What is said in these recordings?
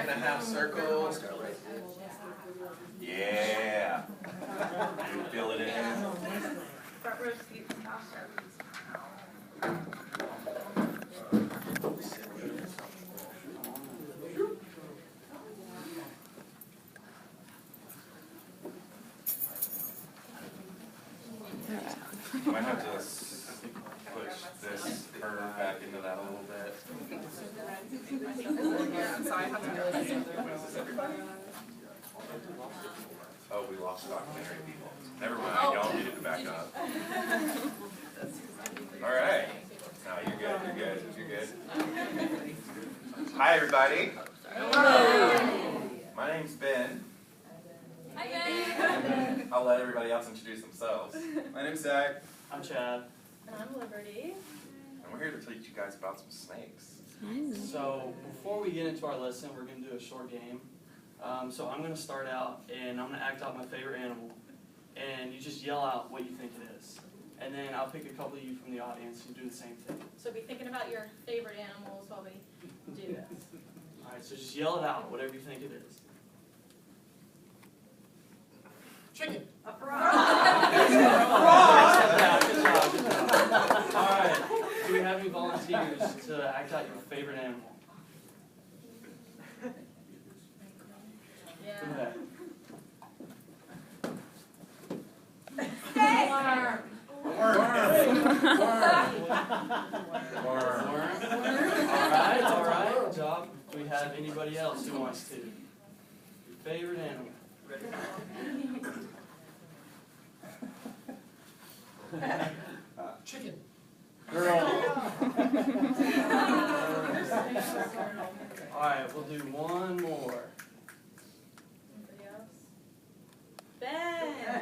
in a half circle. Yeah. Fill it in. Front row seats. You might have to push this curve back into that a little bit. I'm sorry, I have to go. Oh, we lost documentary people. Never mind, y'all needed to back up. All right. No, you're good, you're good. Hi, everybody. Hello. My name's Ben. Hi, Ben. I'll let everybody else introduce themselves. My name's Zach. I'm Chad. And I'm Liberty. And we're here to teach you guys about some snakes. So before we get into our lesson, we're going to do a short game. So I'm going to start out, and I'm going to act out my favorite animal. And you just yell out what you think it is. And then I'll pick a couple of you from the audience who do the same thing. So be thinking about your favorite animals while we do this. All right, so just yell it out, whatever you think it is. Chicken. A frog. Good job. All right, do we have any volunteers to act out your favorite animal? Yeah. Okay. Worm. All right. Good job. Do we have anybody else who wants to? Your favorite animal. Ready? Chicken. Girl. All right, we'll do one more. Anybody else? Ben.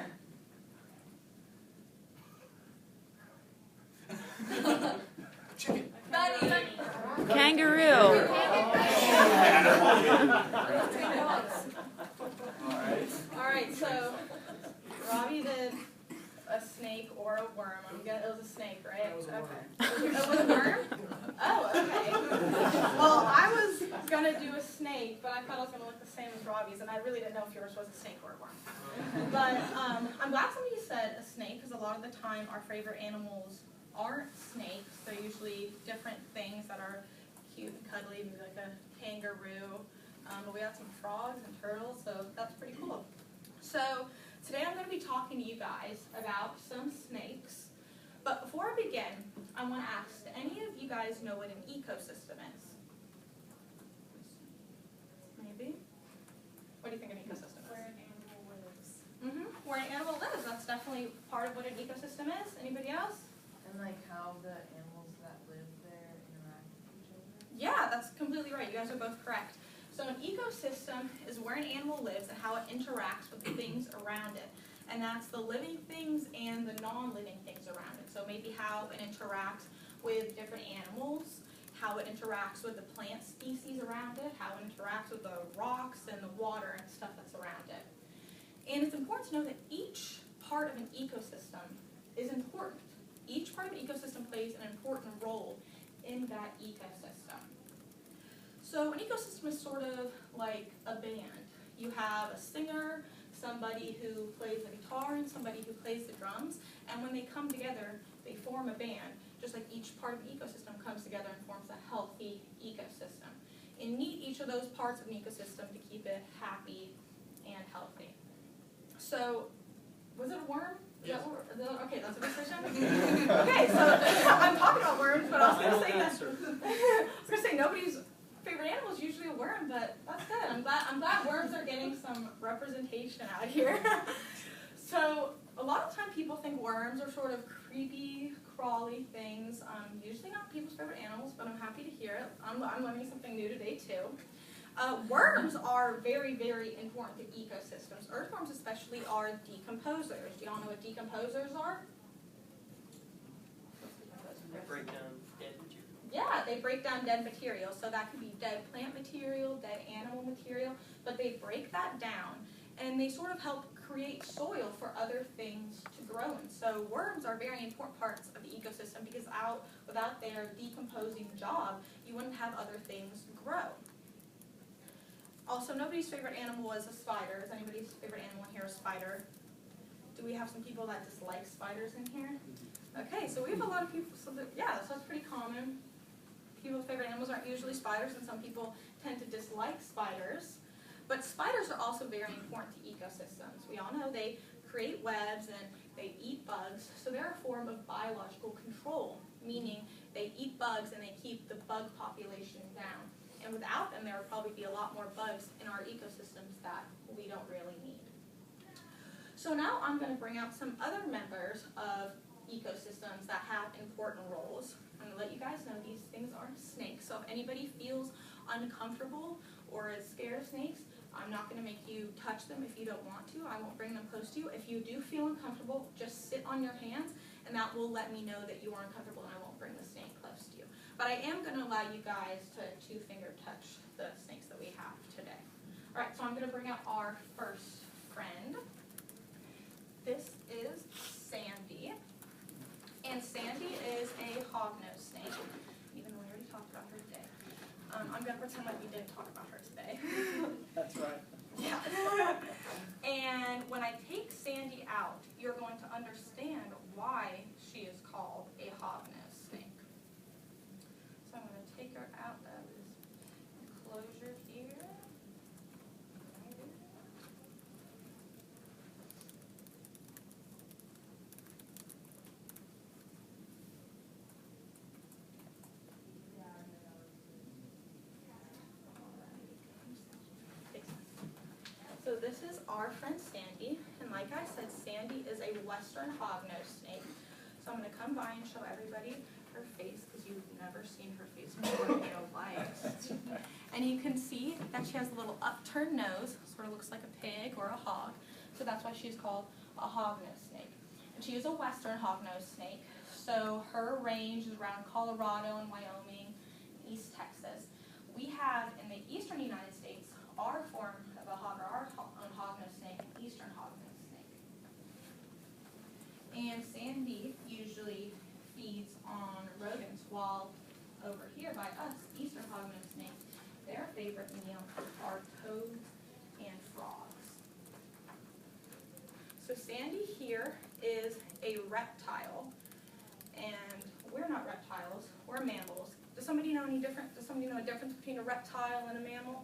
Chicken. Bunny. Kangaroo. All right, so Robbie did a snake or a worm. It was a snake, right? It was a worm. Okay. It was a worm? Oh, okay. Well, I was going to do a snake, but I thought it was going to look the same as Robbie's, and I really didn't know if yours was a snake or a worm. But I'm glad somebody said a snake, because a lot of the time our favorite animals aren't snakes. They're usually different things that are cute and cuddly, maybe like a kangaroo. But we got some frogs and turtles, so that's pretty cool. So today I'm going to be talking to you guys about some snakes. But before I begin, I want to ask, do any of you guys know what an ecosystem is? Maybe? What do you think an ecosystem is? Where an animal lives. Where an animal lives. That's definitely part of what an ecosystem is. Anybody else? And like how the animals that live there interact with each other. Yeah, that's completely right. You guys are both correct. So an ecosystem is where an animal lives and how it interacts with the things around it. And that's the living things and the non-living things around it. So maybe how it interacts with different animals, how it interacts with the plant species around it, how it interacts with the rocks and the water and stuff that's around it. And it's important to know that each part of an ecosystem is important. Each part of an ecosystem plays an important role in that ecosystem. So an ecosystem is sort of like a band. You have a singer, somebody who plays the guitar, and somebody who plays the drums, and when they come together, they form a band, just like each part of the ecosystem comes together and forms a healthy ecosystem. And you need each of those parts of an ecosystem to keep it happy and healthy. So, was it a worm? Yes. Okay, that's a good decision. Okay, so I'm talking about worms, but I was going to say nobody's favorite animal is usually a worm, but that's good. I'm glad worms are getting some representation out here. So a lot of time people think worms are sort of creepy, crawly things. Usually not people's favorite animals, but I'm happy to hear it. I'm learning something new today too. Worms are very, very important to ecosystems. Earthworms especially are decomposers. Do y'all know what decomposers are? They break down dead material. Yeah, they break down dead material. So that could be dead plant material, dead animal material, but they break that down and they sort of help create soil for other things to grow in. So worms are very important parts of the ecosystem because without their decomposing job, you wouldn't have other things grow. Also, nobody's favorite animal is a spider. Is anybody's favorite animal in here a spider? Do we have some people that dislike spiders in here? Okay, so we have a lot of people, so that's pretty common. People's favorite animals aren't usually spiders, and some people tend to dislike spiders. But spiders are also very important to ecosystems. We all know they create webs and they eat bugs, so they're a form of biological control, meaning they eat bugs and they keep the bug population down. And without them, there would probably be a lot more bugs in our ecosystems that we don't really need. So now I'm going to bring out some other members of ecosystems that have important roles. I'm going to let you guys know these things are snakes. So if anybody feels uncomfortable or is scared of snakes, I'm not going to make you touch them if you don't want to. I won't bring them close to you. If you do feel uncomfortable, just sit on your hands, and that will let me know that you are uncomfortable, and I won't bring the snake close to you. But I am going to allow you guys to two-finger touch the snakes that we have today. All right, so I'm going to bring out our first friend. This is Sandy. And Sandy is a hognose snake, even though we already talked about her today. I'm going to pretend like we didn't talk about her today. That's right. Yeah. And when I take Sandy out, you're going to understand why she is called a hognose snake. So I'm going to take her out of this enclosure here. So this is our friend Sandy, and like I said, Sandy is a western hognose snake. So I'm going to come by and show everybody her face, because you've never seen her face before in your life. And you can see that she has a little upturned nose, sort of looks like a pig or a hog. So that's why she's called a hognose snake. And she is a western hognose snake. So her range is around Colorado and Wyoming, East Texas. We have in the eastern United States our form of a hog, or our own hognose snake, eastern hognose snake. And Sandy usually feeds on rodents, while over here by us, eastern hognose snakes, their favorite meal are toads and frogs. So Sandy here is a reptile, and we're not reptiles, we're mammals. Does somebody know any different? Does somebody know a difference between a reptile and a mammal?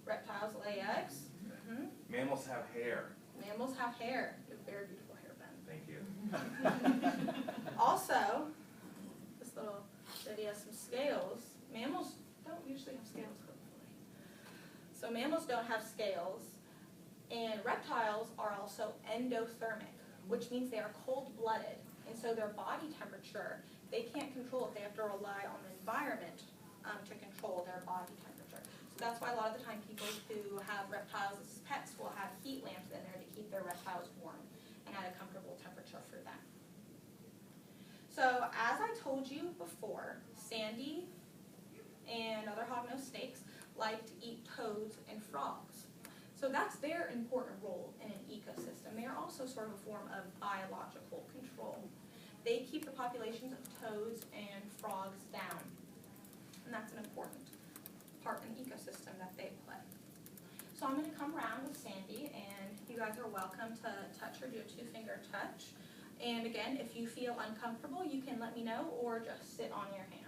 Reptiles lay eggs. Mm-hmm. Mammals have hair. Mammals have hair. You have very beautiful hair, Ben. Thank you. Also, this little lady has some scales. Mammals don't usually have scales, hopefully. So mammals don't have scales, and reptiles are also endothermic, which means they are cold-blooded, and so their body temperature, they can't control it. They have to rely on the environment to control their body temperature. So that's why a lot of the time people who have reptiles as pets will have heat lamps in there to keep their reptiles warm and at a comfortable temperature for them. So as I told you before, Sandy and other hognose snakes like to eat toads and frogs. So that's their important role in an ecosystem. They are also sort of a form of biological control. They keep the populations of toads and frogs down, and that's an important part in the ecosystem that they play. So I'm going to come around with Sandy, and you guys are welcome to touch her, do a two-finger touch. And again, if you feel uncomfortable, you can let me know or just sit on your hands.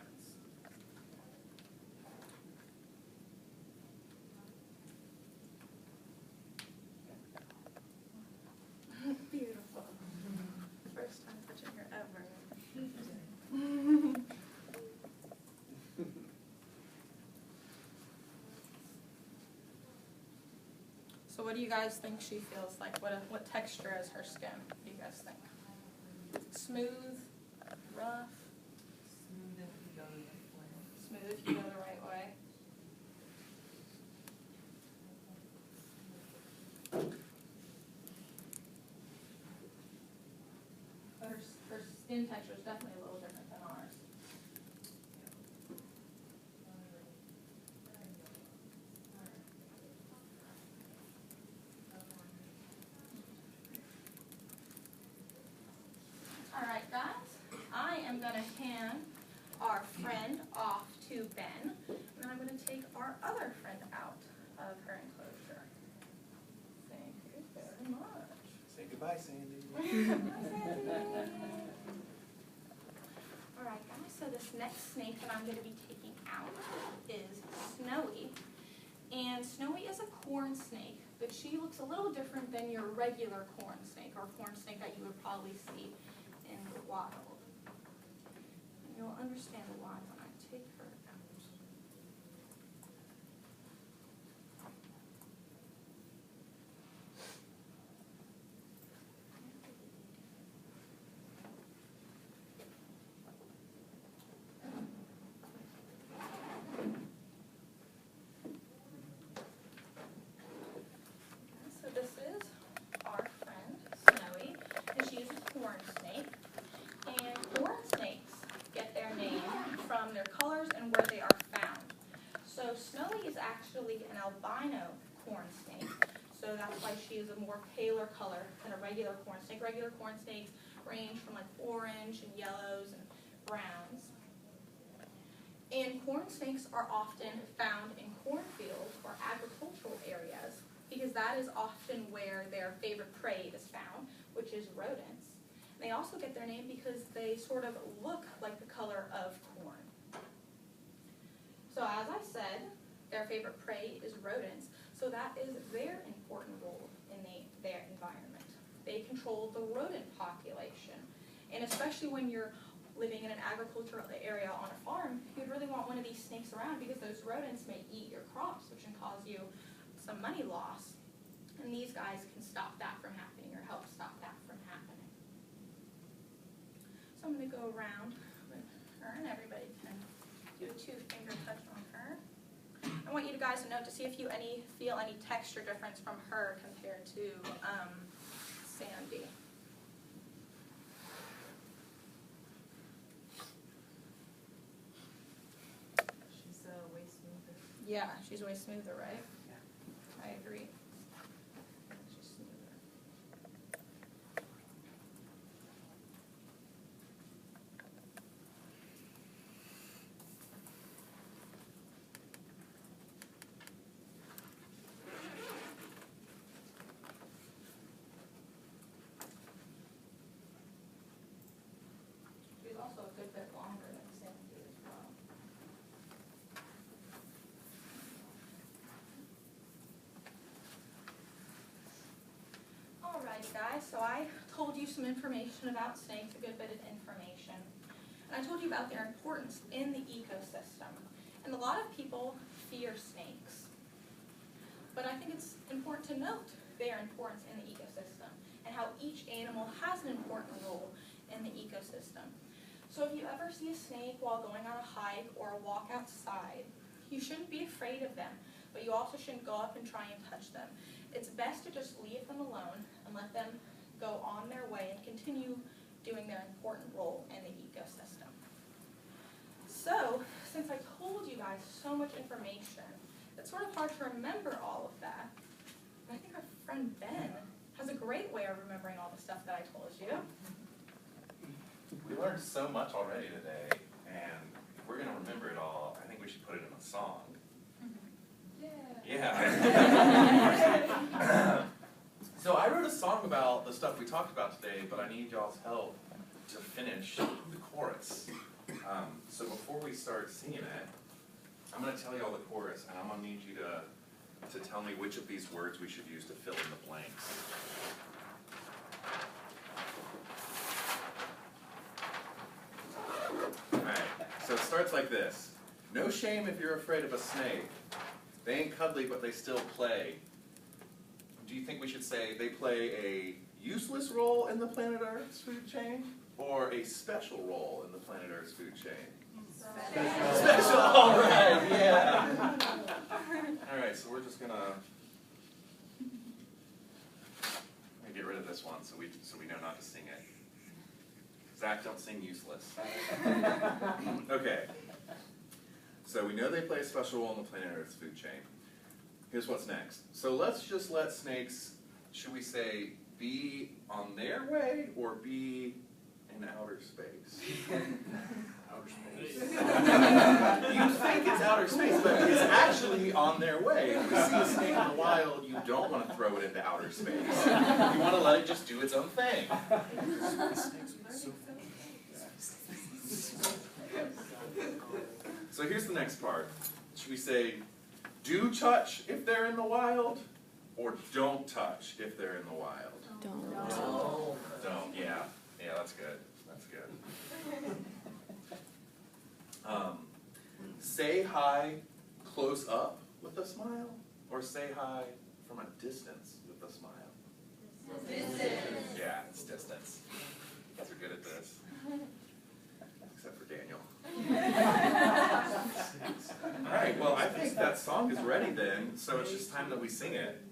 Beautiful. First time touching her ever. So what do you guys think she feels like? What texture is her skin? What do you guys think? Smooth? Rough? Smooth if you go the right way. Smooth if you go the right way. But her skin texture is definitely a little different than ours. All right, guys, I am going to hand our friend off to Ben, and I'm going to Bye, Sandy. Alright guys, so this next snake that I'm going to be taking out is Snowy. And Snowy is a corn snake, but she looks a little different than your regular corn snake, or corn snake that you would probably see in the wild. And you'll understand why when I take her out. So this is our friend Snowy, and she is a corn snake. And corn snakes get their name from their colors and where they are found. So Snowy is actually an albino corn snake, so that's why she is a more paler color than a regular corn snake. Regular corn snakes range from like orange and yellows and browns. And corn snakes are often found in cornfields or agricultural areas because that is often where their favorite prey is found, which is rodents. They also get their name because they sort of look like the color of corn. So as I said, their favorite prey is rodents, so that is their important role in their environment. They control the rodent population, and especially when you're living in an agricultural area on a farm, you'd really want one of these snakes around because those rodents may eat your crops, which can cause you some money loss. And these guys can stop that from happening or help stop that from happening. So I'm going to go around with her, and everybody can do a 2-finger touch on her. I want you guys to note to see if you feel any texture difference from her compared to Sandy. She's way smoother. Yeah, she's way smoother, right? Yeah. I agree. She's smoother. She's also a good bit longer than Sandy as well. Alrighty guys, so I told you some information about snakes, a good bit of information. And I told you about their importance in the ecosystem. And a lot of people fear snakes. But I think it's important to note their importance in the ecosystem and how each animal has an important role in the ecosystem. So if you ever see a snake while going on a hike or a walk outside, you shouldn't be afraid of them, but you also shouldn't go up and try and touch them. It's best to just leave them alone and let them go on their way and continue doing their important role in the ecosystem. So, since I told you guys so much information, it's sort of hard to remember all of that. And I think our friend Ben has a great way of remembering all the stuff that I told you. We learned so much already today, and if we're going to remember it all, I think we should put it in a song. Yeah. So I wrote a song about the stuff we talked about today, but I need y'all's help to finish the chorus. So before we start singing it, I'm going to tell y'all the chorus, and I'm going to need you to tell me which of these words we should use to fill in the blanks. Alright, so it starts like this. No shame if you're afraid of a snake. They ain't cuddly, but they still play. Do you think we should say they play a useless role in the planet Earth's food chain, or a special role in the planet Earth's food chain? Special, all right, yeah. All right, so we're just gonna get rid of this one so we know not to sing it. Zach, don't sing useless. Okay. So we know they play a special role in the planet Earth's food chain. Here's what's next. So let's just let snakes, should we say, be on their way or be in outer space? Outer space. You think it's outer space, but it's actually actually on their way. If you see a snake in the wild, you don't want to throw it into outer space. You want to let it just do its own thing. So here's the next part. Should we say, do touch if they're in the wild, or don't touch if they're in the wild? Don't, yeah. Yeah, that's good. That's good. Say hi close up with a smile, or say hi from a distance with a smile? Distance. Yeah, it's distance. You guys are good at this. Except for Daniel. Alright, well I think that song is ready then, so it's just time that we sing it.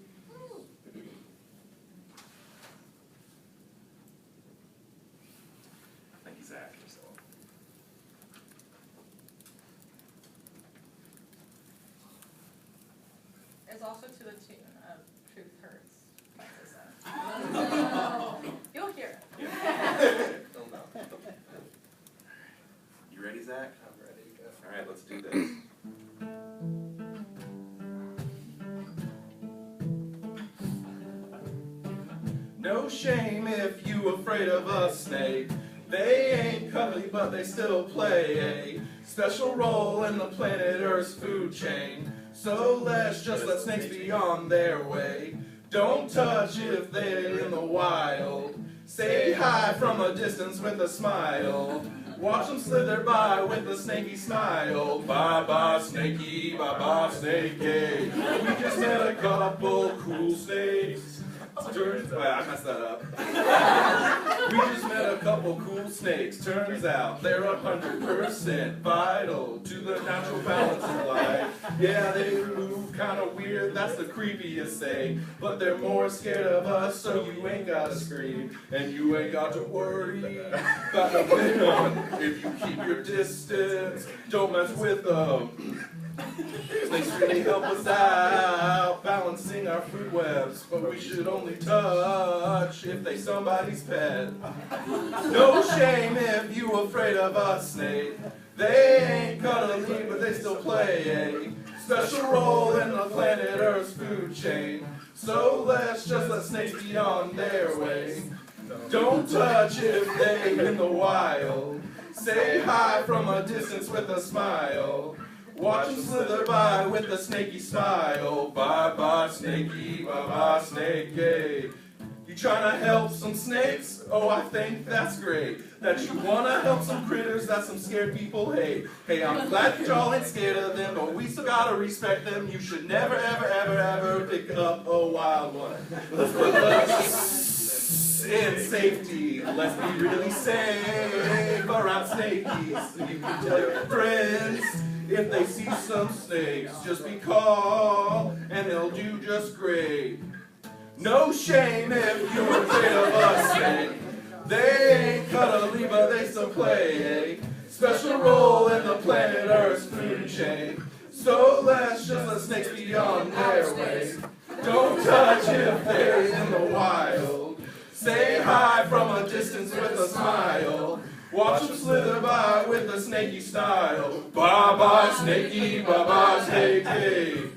Thank you, Zach. It's also to the tune of Truth Hurts by SZA. You'll hear it. Yeah. You ready, Zach? I'm ready to go. Alright, let's do this. No shame if you afraid of a snake. They ain't cuddly, but they still play a special role in the planet Earth's food chain. So let's just let snakes be on their way. Don't touch if they're in the wild. Say hi from a distance with a smile. Watch them slither by with a snaky smile. Bye-bye, snakey, bye-bye, snakey. We just met a couple cool snakes. Well, I messed that up. We just met a couple cool snakes. Turns out they're 100% vital to the natural balance of life. Yeah, they move kind of weird, that's the creepiest thing. But they're more scared of us, so you ain't gotta scream. And you ain't got to worry about them. If you keep your distance, don't mess with them. Snakes really help us out, balancing our food webs, but we should only touch if they somebody's pet. No shame if you afraid of a snake. They ain't cuddly, but they still play a special role in the planet Earth's food chain. So let's just let snakes be on their way. Don't touch if they in the wild. Say hi from a distance with a smile. Watch them slither by with a snaky smile. Bye-bye, snakey, bye-bye, snakey. You trying to help some snakes? Oh, I think that's great. That you want to help some critters that some scared people hate. Hey, I'm glad that y'all ain't scared of them, but we still gotta respect them. You should never, ever, ever, ever pick up a wild one. Let's put us in safety. Let's be really safe around snakies. You can tell your friends. If they see some snakes, just be calm, and they'll do just great. No shame if you're afraid of a snake. They ain't cuddly, but they still play a special role in the planet Earth's food chain. So let's just let snakes be on their way. Don't touch if they're in the wild. Say hi from a distance with a smile. Watch them slither by with a snaky style. Bye-bye, snakey, bye-bye, snakey.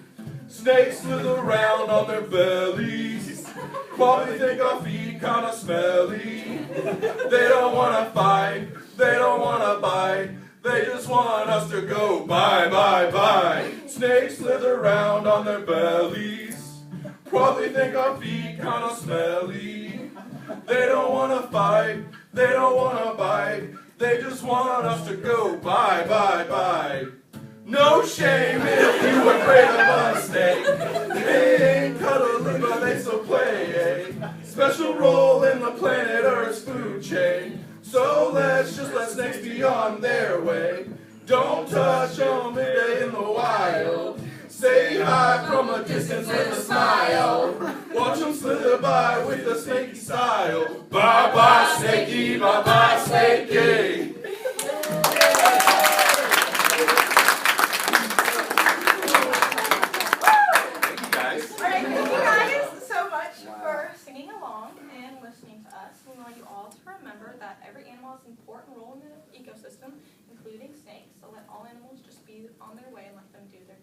Snakes slither around on their bellies. Probably think our feet kinda smelly. They don't wanna fight, they don't wanna bite. They just want us to go bye, bye, bye. Snakes slither around on their bellies. Probably think our feet kinda smelly. They don't wanna fight, they don't wanna bite. They just want us to go bye, bye, bye. No shame if you afraid of a snake. They ain't cuddly, but they still play a special role in the planet Earth's food chain. So let's just let snakes be on their way. Don't touch them if they're in the wild. Say hi from a distance with a smile. Watch them slither by with a snaky style. Bye-bye, snakey, bye-bye, snakey. Thank you, guys. All right, thank you guys so much for singing along and listening to us. We want you all to remember that every animal has an important role in the ecosystem, including snakes. So let all animals just be on their way and let them do their